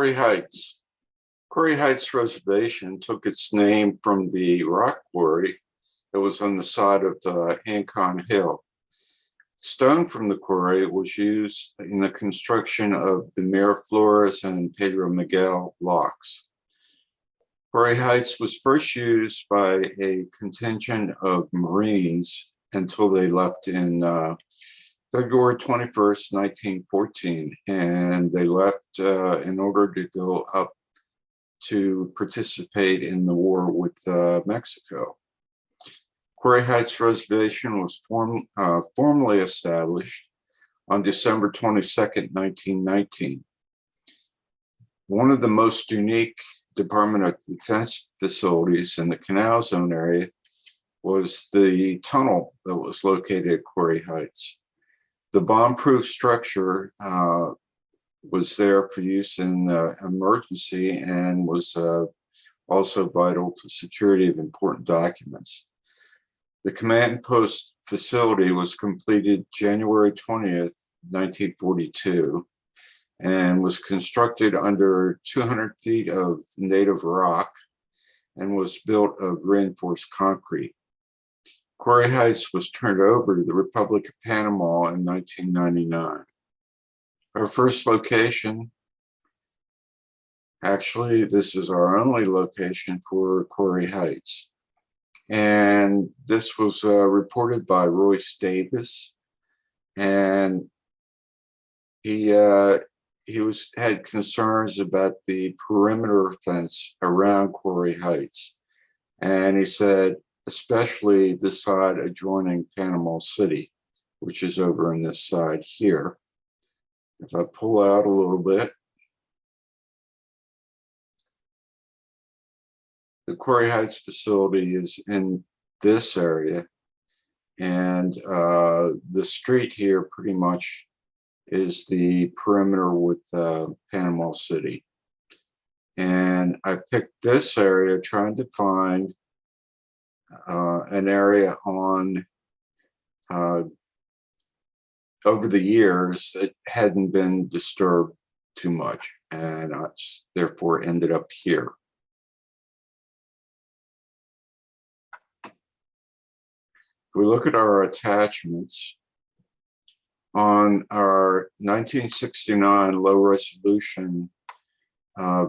Quarry Heights. Quarry Heights Reservation took its name from the rock quarry that was on the side of the Ancon Hill. Stone from the quarry was used in the construction of the Miraflores and Pedro Miguel locks. Quarry Heights was first used by a contingent of Marines until they left in February 21st, 1914, and they left in order to go up to participate in the war with Mexico. Quarry Heights Reservation was formally established on December 22nd, 1919. One of the most unique Department of Defense facilities in the Canal Zone area was the tunnel that was located at Quarry Heights. The bomb-proof structure was there for use in emergency and was also vital to security of important documents. The command post facility was completed January 20th, 1942, and was constructed under 200 feet of native rock and was built of reinforced concrete. Quarry Heights was turned over to the Republic of Panama in 1999. Our first location, actually, this is our only location for Quarry Heights. And this was reported by Royce Davis, and he had concerns about the perimeter fence around Quarry Heights, and he said, especially the side adjoining Panama City, which is over on this side here. If I pull out a little bit, the Quarry Heights facility is in this area, and the street here pretty much is the perimeter with Panama City. And I picked this area trying to find an area on over the years it hadn't been disturbed too much, and therefore ended up here. If we look at our attachments, on our 1969 low resolution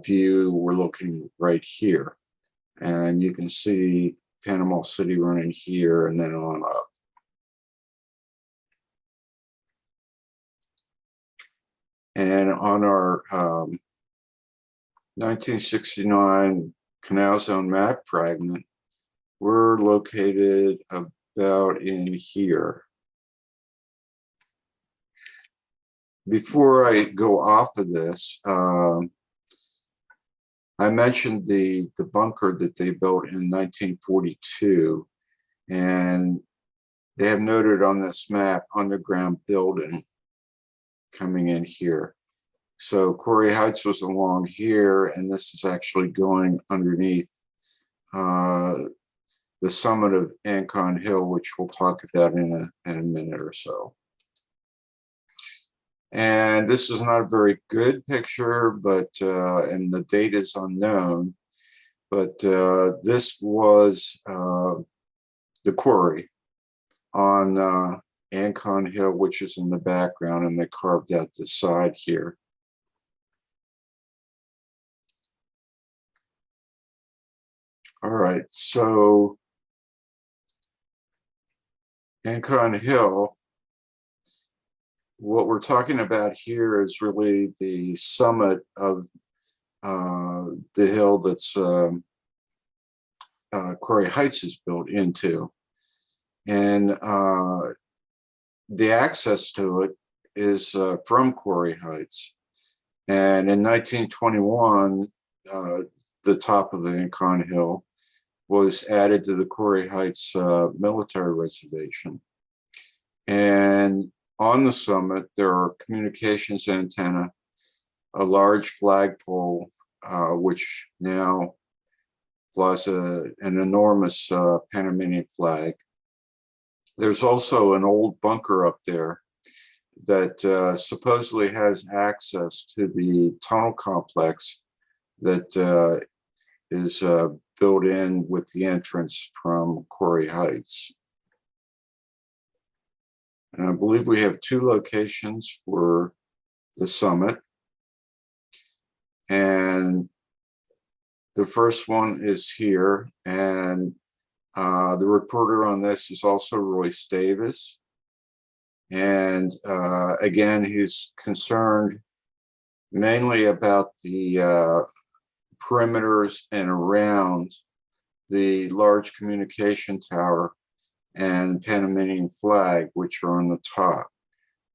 view, we're looking right here, and you can see Panama City running here and then on up. And on our 1969 Canal Zone map fragment, we're located about in here. Before I go off of this, I mentioned the bunker that they built in 1942, and they have noted on this map underground building coming in here. So Quarry Heights was along here, and this is actually going underneath the summit of Ancon Hill, which we'll talk about in a minute or so. And this is not a very good picture, but and the date is unknown, but this was the quarry on Ancon Hill, which is in the background, and they carved out the side here. All right, so Ancon Hill, what we're talking about here is really the summit of the hill that's Quarry Heights is built into. And the access to it is from Quarry Heights. And in 1921, the top of the Ancon Hill was added to the Quarry Heights military reservation. And on the summit, there are communications antenna, a large flagpole, which now flies an enormous Panamanian flag. There's also an old bunker up there that supposedly has access to the tunnel complex that is built in with the entrance from Quarry Heights. And I believe we have two locations for the summit. And the first one is here. And the reporter on this is also Royce Davis. And again, he's concerned mainly about the perimeters and around the large communication tower and Panamanian flag, which are on the top.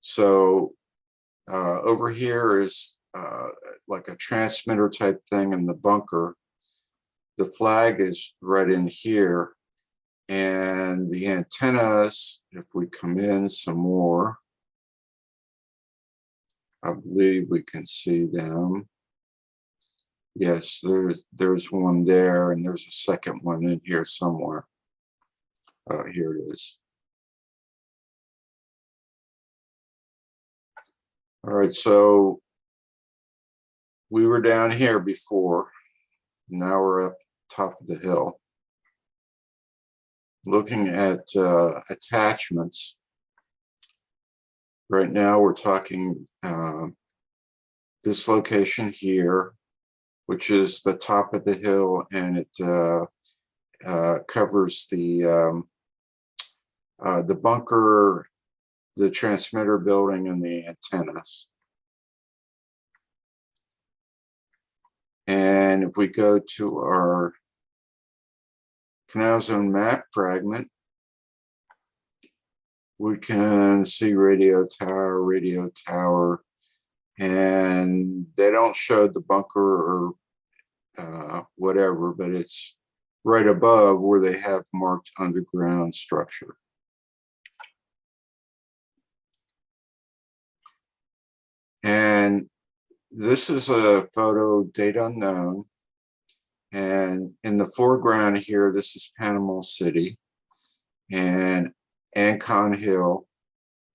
So over here is like a transmitter type thing in the bunker. The flag is right in here. And the antennas, if we come in some more, I believe we can see them. Yes, there's one there, and there's a second one in here somewhere. Here it is. All right, so we were down here before. Now we're up top of the hill. Looking at attachments. Right now we're talking this location here, which is the top of the hill, and it covers the bunker, the transmitter building, and the antennas. And if we go to our Canal Zone map fragment, we can see radio tower, and they don't show the bunker or whatever, but it's right above where they have marked underground structure. And this is a photo, date unknown. And in the foreground here, this is Panama City and Ancon Hill.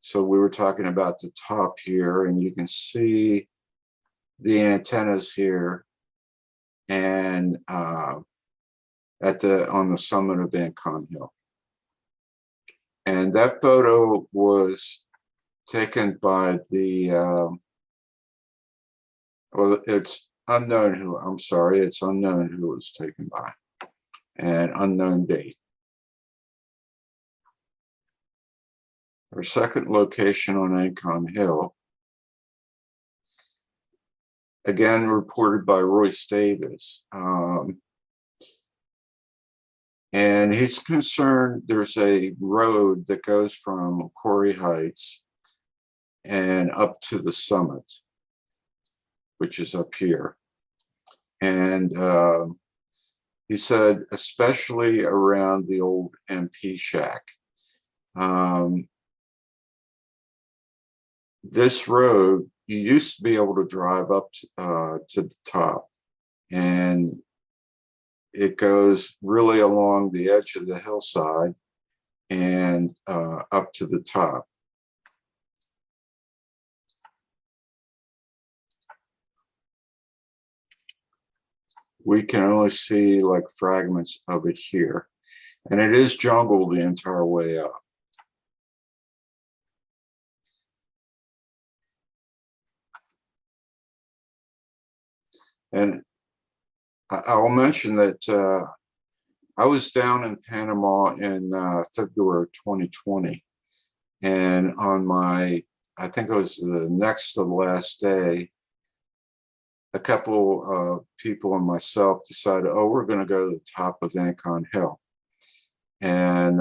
So we were talking about the top here, and you can see the antennas here and on the summit of Ancon Hill. And that photo was taken by the well, it's unknown who, I'm sorry, it's unknown who it was taken by, and unknown date. Our second location on Ancon Hill, again reported by Royce Davis. And he's concerned there's a road that goes from Quarry Heights and up to the summit, which is up here. And he said, especially around the old MP shack. This road, you used to be able to drive up to the top, and it goes really along the edge of the hillside and up to the top. We can only see like fragments of it here, and it is jungle the entire way up. And I'll mention that I was down in Panama in February 2020, and on my, I think it was the next to the last day, a couple of people and myself decided, oh, we're going to go to the top of Ancon Hill. And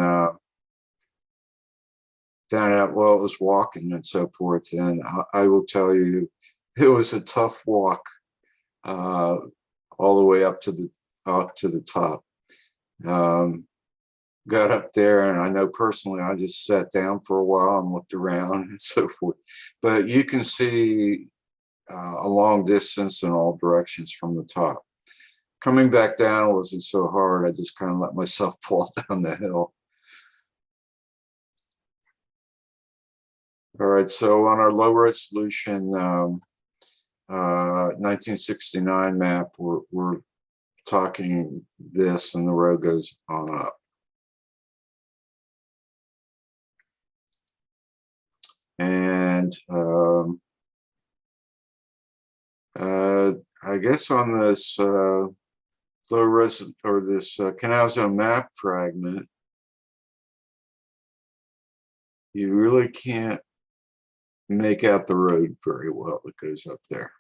then, well, it was walking and so forth. And I will tell you, it was a tough walk all the way up to the top. Got up there, and I know personally, I just sat down for a while and looked around and so forth. But you can see a long distance in all directions from the top. Coming back down wasn't so hard. I just kind of let myself fall down the hill. All right, so on our low resolution 1969 map, we're talking this, and the road goes on up. And I guess on this low res or this canal zone map fragment, you really can't make out the road very well that goes up there.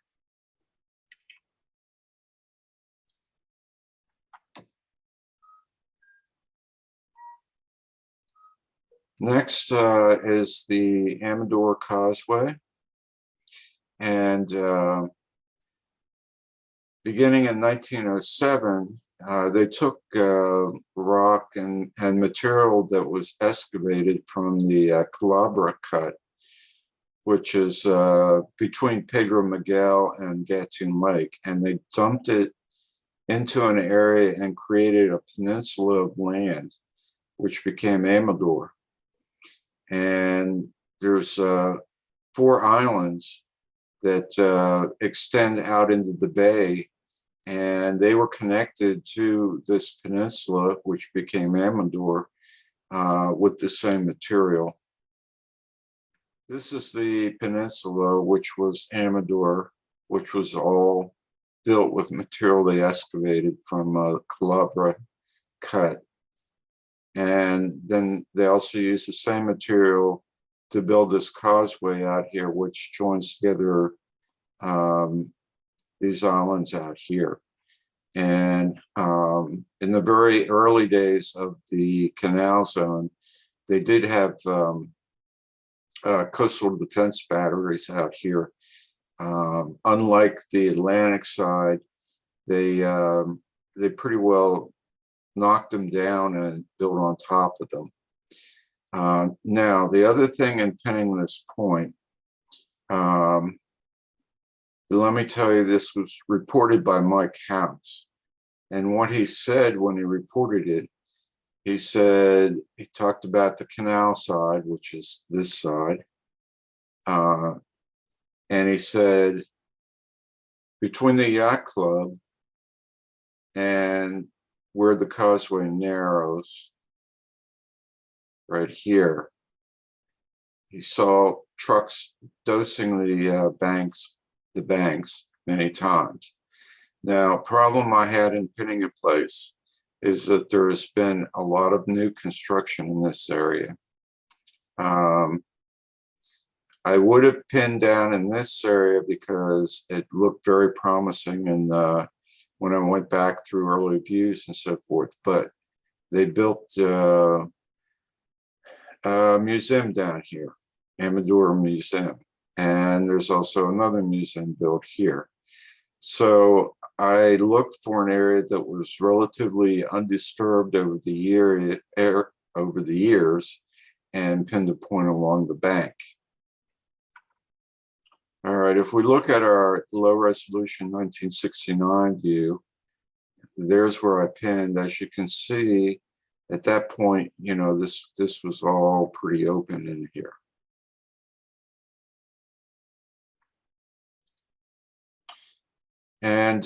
Next is the Amador Causeway. And beginning in 1907, they took rock and material that was excavated from the Culebra Cut, which is between Pedro Miguel and Gatun Lake, and they dumped it into an area and created a peninsula of land, which became Amador. And there's 4 islands that extend out into the bay, and they were connected to this peninsula, which became Amador, with the same material. This is the peninsula, which was Amador, which was all built with material they excavated from Culebra Cut. And then they also used the same material to build this causeway out here, which joins together these islands out here. And in the very early days of the canal zone, they did have coastal defense batteries out here. Unlike the Atlantic side, they pretty well knocked them down and built on top of them. Now, the other thing in pinning this point, let me tell you, this was reported by Mike House. And what he said when he reported it, he said, he talked about the canal side, which is this side. And he said, between the yacht club and where the causeway narrows, right here, he saw trucks dosing the banks many times. Now, problem I had in pinning in place is that there has been a lot of new construction in this area. I would have pinned down in this area because it looked very promising, and when I went back through early views and so forth, but they built a museum down here, Amador Museum, and there's also another museum built here. So I looked for an area that was relatively undisturbed over the years, and pinned a point along the bank. All right, if we look at our low resolution 1969 view, there's where I pinned. As you can see, at that point, you know, this was all pretty open in here. And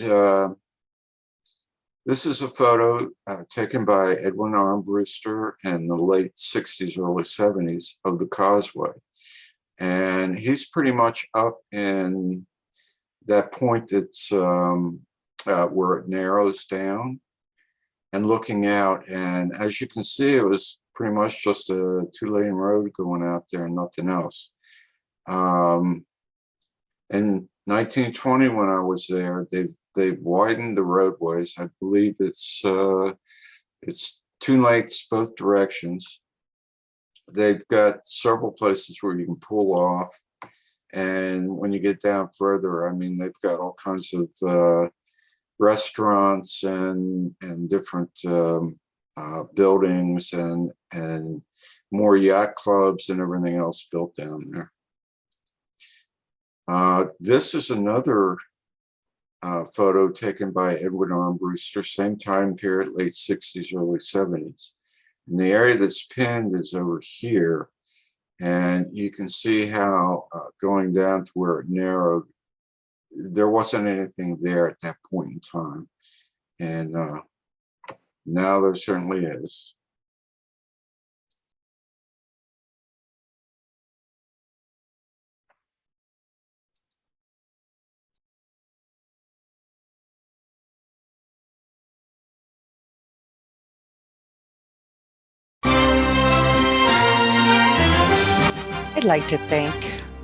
this is a photo taken by Edwin Armbruster in the late 60s, early 70s of the causeway. And he's pretty much up in that point that's where it narrows down and looking out. And as you can see, it was pretty much just a 2-lane road going out there and nothing else. In 1920, when I was there, they've widened the roadways. I believe it's 2 lanes both directions. They've got several places where you can pull off. And when you get down further, I mean, they've got all kinds of restaurants and different buildings and more yacht clubs and everything else built down there. This is another photo taken by Edward Armbruster, same time period, late 60s, early 70s. And the area that's pinned is over here. And you can see how going down to where it narrowed, there wasn't anything there at that point in time. And now there certainly is. I'd like to thank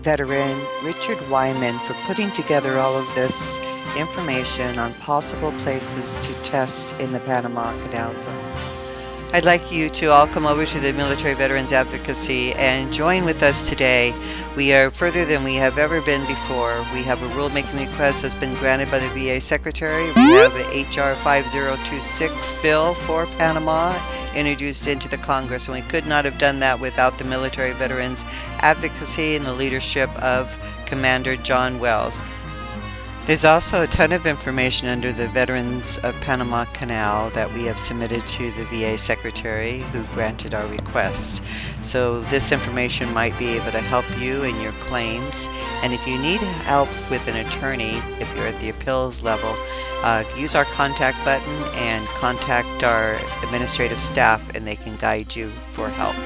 veteran Richard Wyman for putting together all of this information on possible places to test in the Panama Canal Zone. I'd like you to all come over to the Military Veterans Advocacy and join with us today. We are further than we have ever been before. We have a rulemaking request that's been granted by the VA Secretary. We have an HR 5026 bill for Panama introduced into the Congress, and we could not have done that without the Military Veterans Advocacy and the leadership of Commander John Wells. There's also a ton of information under the Veterans of Panama Canal that we have submitted to the VA Secretary who granted our request. So this information might be able to help you in your claims. And if you need help with an attorney, if you're at the appeals level, use our contact button and contact our administrative staff and they can guide you for help.